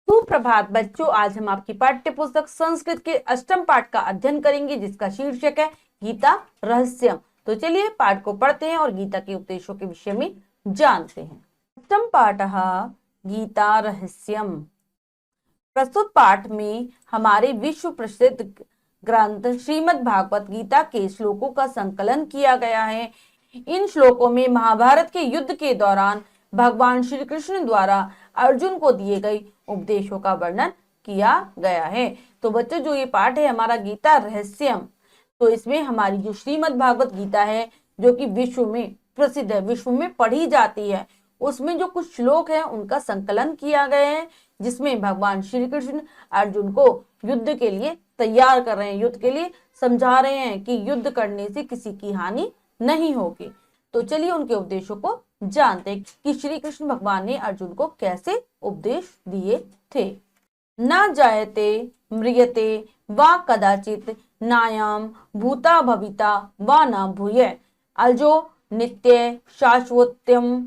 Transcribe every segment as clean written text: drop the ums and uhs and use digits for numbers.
सुप्रभात बच्चों, आज हम आपकी पाठ्य पुस्तक संस्कृत के अष्टम पाठ का अध्ययन करेंगे, जिसका शीर्षक है गीता रहस्यम। तो चलिए पाठ को पढ़ते हैं और गीता के उपदेशों के विषय में जानते हैं। अष्टम पाठ गीता रहस्यम। प्रस्तुत पाठ में हमारे विश्व प्रसिद्ध ग्रंथ श्रीमद् भागवत गीता के श्लोकों का संकलन किया गया है। इन श्लोकों में महाभारत के युद्ध के दौरान भगवान श्री कृष्ण द्वारा अर्जुन को दिए गए उपदेशों का वर्णन किया गया है। तो बच्चों, जो ये पाठ है हमारा गीता रहस्यम, तो इसमें हमारी जो श्रीमद् भागवत गीता है, जो कि विश्व में प्रसिद्ध है, विश्व में पढ़ी जाती है, उसमें जो कुछ श्लोक है उनका संकलन किया गया है, जिसमें भगवान श्री कृष्ण अर्जुन को युद्ध के लिए तैयार कर रहे हैं, युद्ध के लिए समझा रहे हैं कि युद्ध करने से किसी की हानि नहीं होगी। तो चलिए उनके उपदेशों को जानते हैं कि श्री कृष्ण भगवान ने अर्जुन को कैसे उपदेश दिए थे। न जायते म्रियते वा कदाचित नायाम भूता भविता वा न भूय अजो नित्य शाश्वत्यम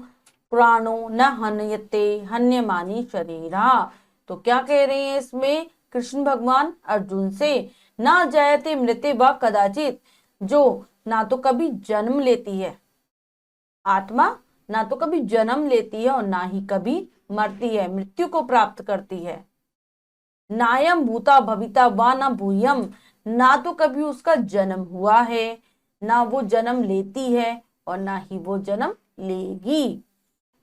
प्राणो न हन्यते हन्यमानी शरीरा। तो क्या कह रहे हैं इसमें कृष्ण भगवान अर्जुन से? न जायते मृत्य व कदाचित, जो ना तो कभी जन्म लेती है आत्मा, ना तो कभी जन्म लेती है और ना ही कभी मरती है, मृत्यु को प्राप्त करती है। नायम भूता भविता वा न भूयम, ना तो कभी उसका जन्म हुआ है, ना वो जन्म लेती है और ना ही वो जन्म लेगी।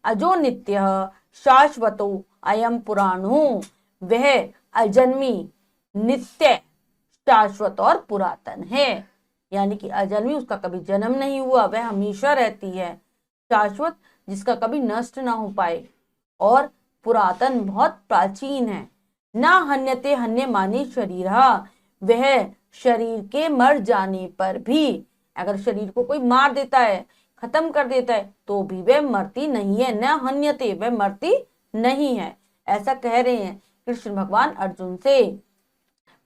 अजो नित्य शाश्वतो अयम पुराणो, वह अजन्मी, नित्य, शाश्वत और पुरातन है। यानी कि अजन्मी, उसका कभी जन्म नहीं हुआ, वह हमेशा रहती है। शाश्वत, जिसका कभी नष्ट ना हो पाए, और पुरातन, बहुत प्राचीन है। ना हन्यते हन्यमानी शरीरा, वह शरीर के मर जाने पर भी, अगर शरीर को कोई मार देता है, खत्म कर देता है, तो भी वह मरती नहीं है। न हन्यते, वह मरती नहीं है, ऐसा कह रहे हैं कृष्ण भगवान अर्जुन से।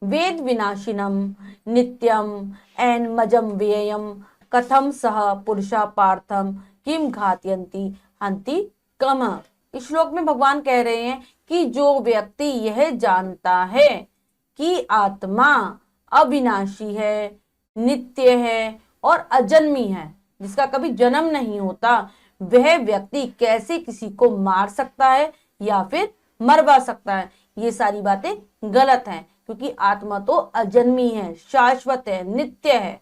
वेद विनाशिनम नित्यम एन मजम व्ययम कथम सह पुरुषा पार्थम किम घातयंती हंति कम। इस श्लोक में भगवान कह रहे हैं कि जो व्यक्ति यह जानता है कि आत्मा अविनाशी है, नित्य है और अजन्मी है, जिसका कभी जन्म नहीं होता, वह व्यक्ति कैसे किसी को मार सकता है या फिर मरवा सकता है? ये सारी बातें गलत हैं, क्योंकि आत्मा तो अजन्मी है, शाश्वत है, नित्य है।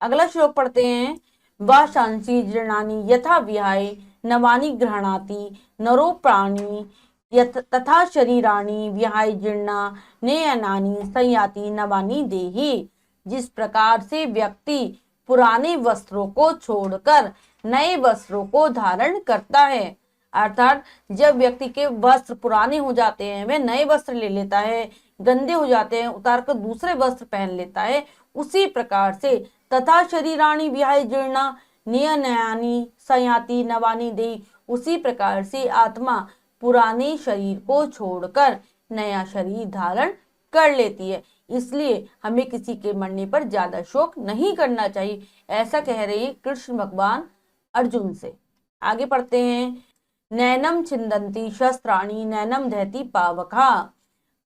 अगला श्लोक पढ़ते हैं। वाशांसी जीर्णानि यथा विहाय नवानि गृह्णाति नरो प्राणी तथा शरीराणि विहाय जीर्णा नयनानि संयाति नवानि देहि। जिस प्रकार से व्यक्ति पुराने वस्त्रों को छोड़कर नए वस्त्रों को धारण करता है, अर्थात जब व्यक्ति के वस्त्र पुराने हो जाते हैं, वह नए वस्त्र ले लेता है, गंदे हो जाते हैं, उतार कर दूसरे वस्त्र पहन लेता है, उसी प्रकार से तथा शरीराणि विहाय जीर्णा नयनानि संयाति नवानि देहि, उसी प्रकार से आत्मा पुराने शरीर को छोड़कर नया शरीर धारण कर लेती है। इसलिए हमें किसी के मरने पर ज्यादा शोक नहीं करना चाहिए, ऐसा कह रहे हैं कृष्ण भगवान अर्जुन से। आगे पढ़ते हैं। नैनम छिंदंती शस्त्राणि नैनम दहती पावका,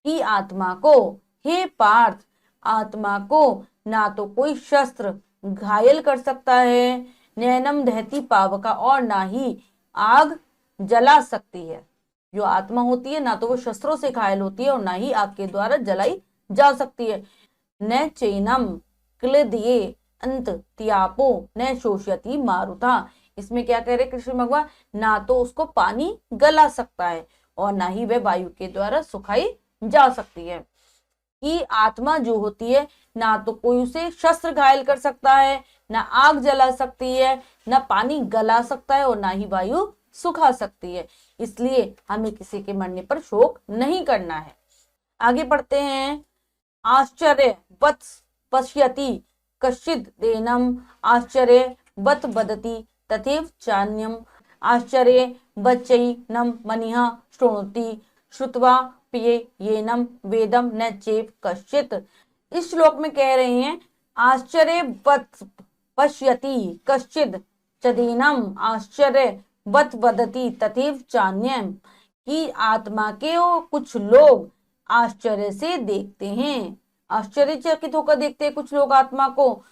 कि आत्मा को, हे पार्थ, आत्मा को ना तो कोई शस्त्र घायल कर सकता है, नैनम दहती पावका, और ना ही आग जला सकती है। जो आत्मा होती है, ना तो वो शस्त्रों से घायल होती है और ना ही आग के द्वारा जलाई जा सकती है। न चैनम क्लेदिये अंत त्यापो न शोषयति मारुता। इसमें क्या कह रहे कृष्ण भगवान? ना तो उसको पानी गला सकता है और ना ही वह वायु के द्वारा सुखाई जा सकती है। कि आत्मा जो होती है, ना तो कोई उसे शस्त्र घायल कर सकता है, ना आग जला सकती है, ना पानी गला सकता है और ना ही वायु सुखा सकती है। इसलिए हमें किसी के मरने पर शोक नहीं करना है। आगे पढ़ते हैं। आश्चर्य वत पश्यति कश्चिद देनम आश्चर्य वत बदति तथैव चान्यम आश्चर्य वच्चैनम मनिहा शृणोति श्रुत्वा पिये येनम वेदम न चेव कश्चित। इस श्लोक में कह रहे हैं आश्चर्य वत पश्यति कश्चिद चदेनम आश्चर्य वत वदति तथैव चान्यम, कि आत्मा के कुछ लोग आश्चर्य से देखते हैं, आश्चर्यचकित होकर देखते हैं कुछ लोग आत्मा को,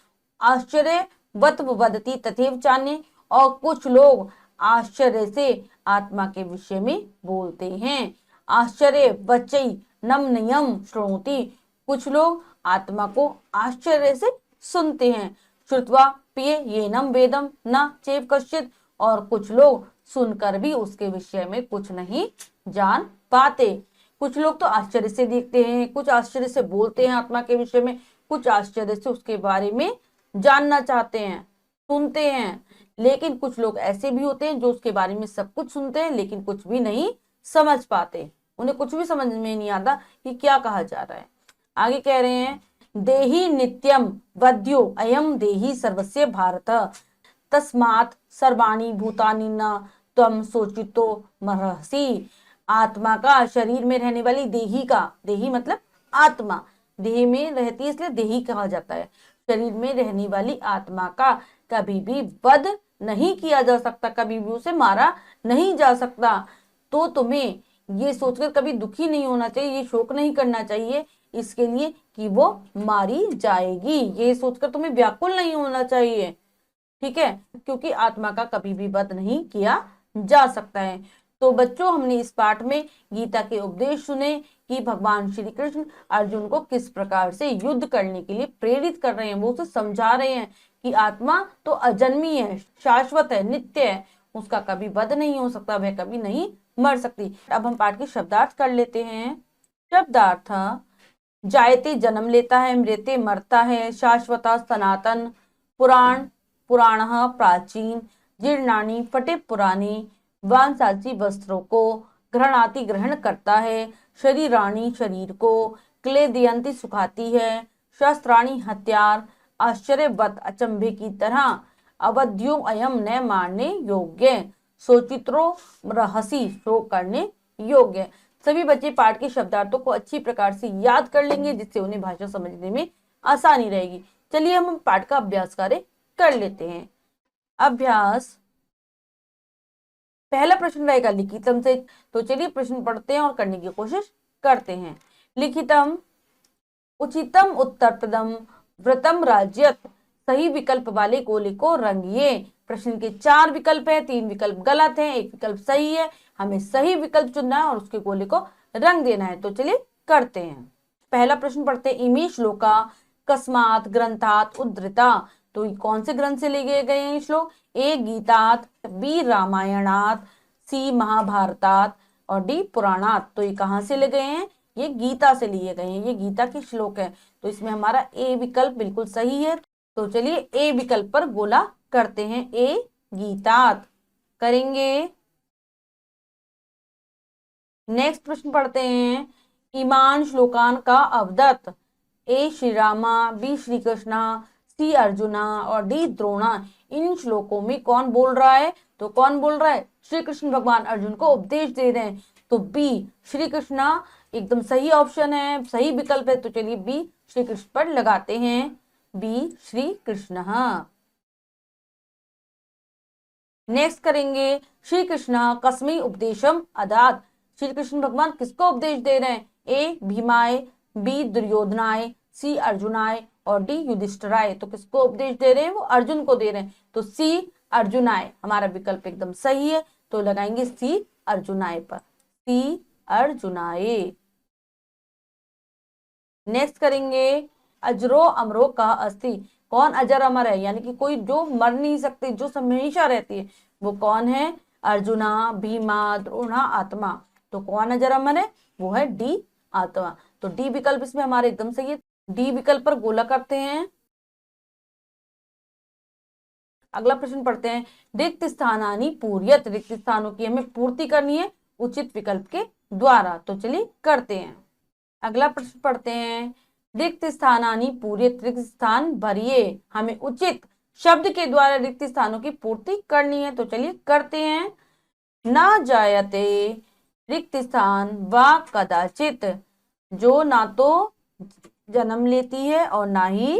आश्चर्यवत वदति तथैव चान्ये, और कुछ लोग आश्चर्य से आत्मा के विषय में बोलते हैं। आश्चर्य वचई नमनयम श्रोणोति, कुछ लोग आत्मा को आश्चर्य से सुनते हैं। श्रुत्वा पिए येनम वेदम न चेव कश्चित, और कुछ लोग सुनकर भी उसके विषय में कुछ नहीं जान पाते। कुछ लोग तो आश्चर्य से देखते हैं, कुछ आश्चर्य से बोलते हैं आत्मा के विषय में, कुछ आश्चर्य से उसके बारे में जानना चाहते हैं, सुनते हैं। लेकिन कुछ लोग ऐसे भी होते हैं जो उसके बारे में सब कुछ सुनते हैं लेकिन कुछ भी नहीं समझ पाते, उन्हें कुछ भी समझ में नहीं आता कि क्या कहा जा रहा है। आगे कह रहे हैं देहि नित्यम वद्यो अयम देहि सर्वस्य भारत, तस्मात् सर्वाणि भूतानि न त्वम सोचितो मरहसि। आत्मा का, शरीर में रहने वाली देही का, देही मतलब आत्मा, देह में रहती है इसलिए देही कहा जाता है। शरीर में रहने वाली आत्मा का कभी भी वध नहीं किया जा सकता, कभी भी उसे मारा नहीं जा सकता। तो तुम्हें ये सोचकर कभी दुखी नहीं होना चाहिए, ये शोक नहीं करना चाहिए इसके लिए कि वो मारी जाएगी, ये सोचकर तुम्हें व्याकुल नहीं होना चाहिए, ठीक है, क्योंकि आत्मा का कभी भी वध नहीं किया जा सकता है। तो बच्चों, हमने इस पाठ में गीता के उपदेश सुने कि भगवान श्री कृष्ण अर्जुन को किस प्रकार से युद्ध करने के लिए प्रेरित कर रहे हैं। वो उसे समझा रहे हैं कि आत्मा तो अजन्मी है, शाश्वत है, नित्य है, उसका कभी वध नहीं हो सकता, वह कभी नहीं मर सकती। अब हम पाठ के शब्दार्थ कर लेते हैं। शब्दार्थ, जायते जन्म लेता है, मृते मरता है, शाश्वता सनातन, पुराण पुराण प्राचीन, जीर्णानी फटे पुरानी, वांसाची वस्त्रों को, ग्रहणाति ग्रहण करता है, शरीराणी शरीर को, क्लेदयंती सुखाती है, शस्त्राणी हथियार, आश्चर्यवत अचंभे की तरह, अवध्यो अयम न मारने योग्य, सोचित्रो रहसी शोक करने योग्य। सभी बच्चे पाठ के शब्दार्थों को अच्छी प्रकार से याद कर लेंगे जिससे उन्हें भाषा समझने में आसानी रहेगी। चलिए हम पाठ का अभ्यास कार्य कर लेते हैं। अभ्यास, पहला प्रश्न रहेगा लिखितम से, तो चलिए प्रश्न पढ़ते हैं और करने की कोशिश करते हैं। लिखितम, उचितम उत्तरप्रदम व्रतम राज्यत, सही विकल्प वाले गोले को रंगिए। प्रश्न के 4 विकल्प है, 3 विकल्प गलत है, 1 विकल्प सही है। हमें सही विकल्प चुनना है और उसके गोले को रंग देना है। तो चलिए करते हैं। पहला प्रश्न पढ़ते हैं। इमे श्लोका कस्मात् ग्रंथात् उद्धृता, तो कौन से ग्रंथ से लिए गए हैं श्लोक? ए गीतात, बी रामायणात, सी महाभारतात और डी पुराणात। तो ये कहाँ से ले गए हैं? ये गीता से लिए गए हैं, ये गीता के श्लोक है। तो इसमें हमारा ए विकल्प बिल्कुल सही है। तो चलिए ए विकल्प पर गोला करते हैं। ए गीतात करेंगे। नेक्स्ट प्रश्न पढ़ते हैं। ईमान श्लोकान का अवदत, ए श्री रामा, बी श्री कृष्णा, सी अर्जुना और डी द्रोणा। इन श्लोकों में कौन बोल रहा है? तो कौन बोल रहा है? श्री कृष्ण भगवान अर्जुन को उपदेश दे रहे हैं। तो बी श्री कृष्णा एकदम सही ऑप्शन है, सही विकल्प है। तो चलिए बी श्री कृष्ण पर लगाते हैं। बी श्री कृष्ण। नेक्स्ट करेंगे। श्री कृष्ण कस्मै उपदेशम अदात, श्री कृष्ण भगवान किसको उपदेश दे रहे हैं? ए भीमाय, बी दुर्योधनाय, सी अर्जुनाय और डी युधिष्ठिराय। तो किसको उपदेश दे रहे हैं? वो अर्जुन को दे रहे हैं। तो सी अर्जुनाय हमारा विकल्प एकदम सही है। तो लगाएंगे सी अर्जुनाय पर, सी अर्जुनाय। नेक्स्ट करेंगे। अजरो अमरो का अस्ति, कौन अजर अमर है? यानी कि कोई जो मर नहीं सकती, जो हमेशा रहती है, वो कौन है? अर्जुना, भीमा, द्रोणा, आत्मा। तो कौन अजर अमर है? वो है डी आत्मा। तो डी विकल्प इसमें हमारे एकदम सही है। डी विकल्प पर गोला करते हैं। अगला प्रश्न पढ़ते हैं। रिक्त स्थानानि पूर्यत, रिक्त स्थानों की हमें पूर्ति करनी है उचित विकल्प के द्वारा। तो चलिए करते हैं। अगला प्रश्न पढ़ते हैं। रिक्त स्थानानि पूर्यत, रिक्त स्थान भरिए। हमें उचित शब्द के द्वारा रिक्त स्थानों की पूर्ति करनी है। तो चलिए करते हैं। ना जायते रिक्त स्थान व कदाचित, जो ना तो जन्म लेती है और ना ही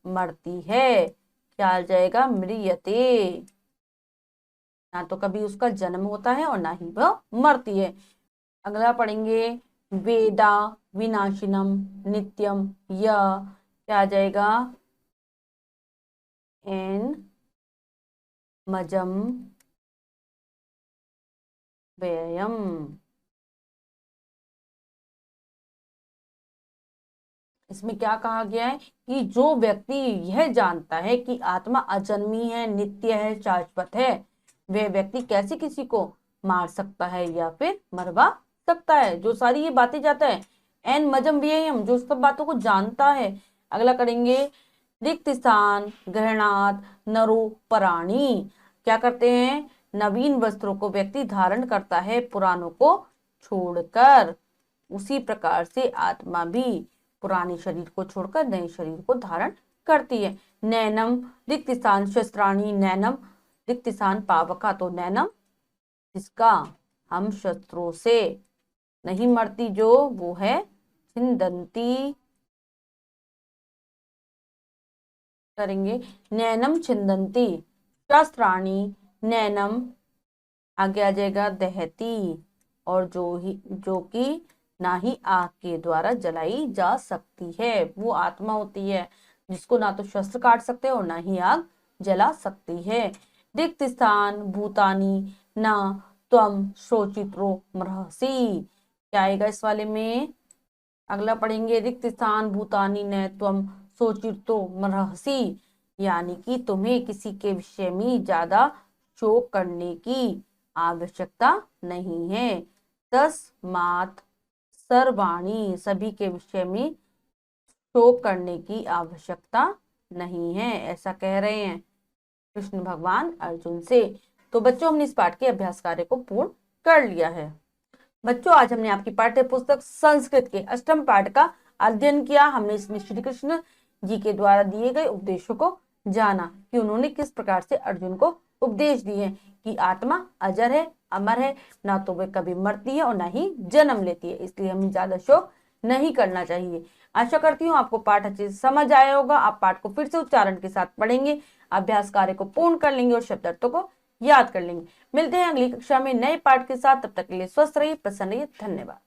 मरती है। क्या आ जाएगा? म्रियते, ना तो कभी उसका जन्म होता है और ना ही वह मरती है। अगला पढ़ेंगे वेदा विनाशिनम नित्यम, यह क्या आ जाएगा, एन मजम व्ययम। इसमें क्या कहा गया है कि जो व्यक्ति यह जानता है कि आत्मा अजन्मी है, नित्य है, शाश्वत है, वह व्यक्ति कैसे किसी को मार सकता है या फिर मरवा सकता है। जो सारी ये बातें जाता है, एन मजम व्ययम, जो सब बातों को जानता है। अगला करेंगे रिक्त स्थान ग्रहणात नरो पराणी, क्या करते हैं, नवीन वस्त्रों को व्यक्ति धारण करता है पुरानों को छोड़कर, उसी प्रकार से आत्मा भी पुराने शरीर को छोड़कर नए शरीर को धारण करती है। नैनम रिक्त स्थान शस्त्राणी, नैनम रिक्त स्थान पावका, तो नैनम जिसका हम शस्त्रों से नहीं मरती जो, वो है छिंदंती, करेंगे नैनम छिंदंती शस्त्राणी, नैनम आगे आ जाएगा दहती, और जो कि ना ही आग के द्वारा जलाई जा सकती है, वो आत्मा होती है जिसको ना तो शस्त्र काट सकते और ना ही आग जला सकती है। रिक्त स्थान भूतानी न त्वम शोचित्रो मरहसी, क्या आएगा इस वाले में, अगला पढ़ेंगे रिक्त स्थान भूतानी न त्वम शोचितो मरहसी, यानी कि तुम्हें किसी के विषय में ज्यादा शोक करने की आवश्यकता नहीं है। तस्मात् सर्वाणी, सभी के विषय में शोक करने की आवश्यकता नहीं है, ऐसा कह रहे हैं कृष्ण भगवान अर्जुन से। तो बच्चों, हमने इस पाठ के अभ्यास कार्य को पूर्ण कर लिया है। बच्चों, आज हमने आपकी पाठ्य पुस्तक संस्कृत के अष्टम पाठ का अध्ययन किया। हमने इसमें श्री कृष्ण जी के द्वारा दिए गए उपदेशों को जाना कि उन्होंने किस प्रकार से अर्जुन को उपदेश दिए कि आत्मा अजर है, अमर है, ना तो वे कभी मरती है और ना ही जन्म लेती है, इसलिए हमें ज्यादा शोक नहीं करना चाहिए। आशा करती हूँ आपको पाठ अच्छे से समझ आया होगा। आप पाठ को फिर से उच्चारण के साथ पढ़ेंगे, अभ्यास कार्य को पूर्ण कर लेंगे और शब्दार्थों को याद कर लेंगे। मिलते हैं अगली कक्षा में नए पाठ के साथ, तब तक के लिए स्वस्थ रहिए, प्रसन्न रहिए, धन्यवाद।